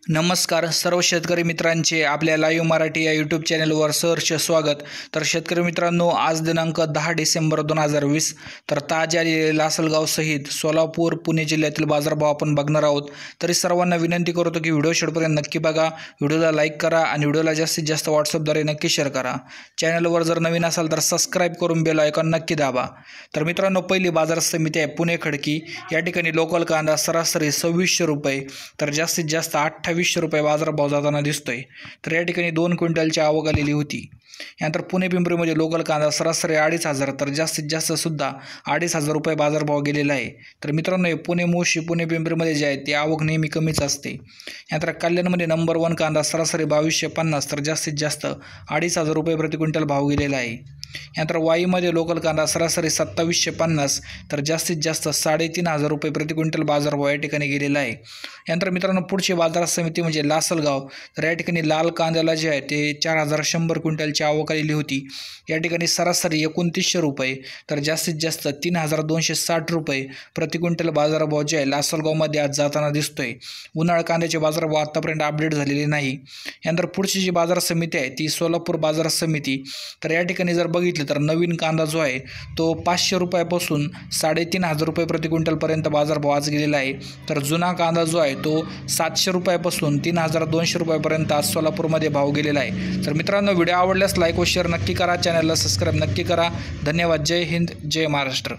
नमस्कार सर्व शेतकरी मित्रांचे आपल्या लाईव्ह मराठी या यूट्यूब चॅनलवर सहर्ष स्वागत। तर शेतकरी मित्रांनो, आज दिनांक 10 डिसेंबर 2020 तर ताज्या लासलगाव सहित सोलापूर पुणे जिल्ह्यातील बाजारभाव आपण बघणार आहोत। तरी सर्वांना विनंती करतो की व्हिडिओ शेवटपर्यंत नक्की बघा, व्हिडिओला लाईक करा आणि व्हिडिओला जास्तीत जास्त व्हॉट्सअपद्वारे नक्की शेअर करा। चॅनलवर जर नवीन असाल तर सबस्क्राईब करून बेल आयकॉन नक्की दाबा। तर मित्रांनो, पहिली बाजार समिती आहे पुणे खडकी। या ठिकाणी लोकल कांदा सरासरी 2600 रुपये तर जास्तीत जास्त 2800 रुपये बाजारभाव जाताना दिसतोय। तर या ठिकाणी 2 क्विंटलची आवक आलेली होती। यानंतर पुणे पिंपरीमध्ये लोकल कांदा सरासरी 2500 तर जास्तीत जास्त सुद्धा 2500 रुपये बाजारभाव गेलेला आहे। तर मित्रांनो, पुणे मुळशी पुणे पिंपरीमध्ये जे आहे ती आवक नेहमी कमीच असते। यानंतर कल्याणमध्ये नंबर 1 कांदा सरासरी 2250 तर जास्तीत जास्त 2500 रुपये प्रति क्विंटल भाव गेलेला आहे। यानंतर वाईमध्ये लोकल कांदा सरासरी 2750 तर जास्तीत जास्त 3500 रुपये प्रति क्विंटल बाजारभाव या ठिकाणी गेलेला आहे। यानंतर मित्रांनो, पुढची बाजार समिती म्हणजे लासलगाव। तर या ठिकाणी लाल कांद्याला जे आहे ते 4100 क्विंटलची आवक आलेली होती। या ठिकाणी सरासरी 2900 रुपये तर जास्तीत जास्त 3260 रुपये प्रति क्विंटल बाजारभाव जे आहे लासलगावमध्ये आज जाताना दिसतोय। उन्हाळ कांद्याचे बाजारभाव आतापर्यंत अपडेट झालेले नाही। यानंतर पुढची जी बाजार समिती आहे ती सोलापूर बाजार समिती। तर या ठिकाणी जर बघितलं तर नवीन कांदा जो आहे तो 500 रुपयापासून 3500 रुपये प्रति क्विंटलपर्यंत बाजारभाव आज गेलेला आहे। तर जुना कांदा जो आहे तो 700 रुपयापासून 3200 रुपयापर्यंत आज सोलापूरमध्ये भाव गेलेला आहे। तर मित्रांनो, व्हिडिओ आवडल्यास लाईक व शेअर नक्की करा, चॅनलला सबस्क्राईब नक्की करा। धन्यवाद। जय हिंद, जय महाराष्ट्र।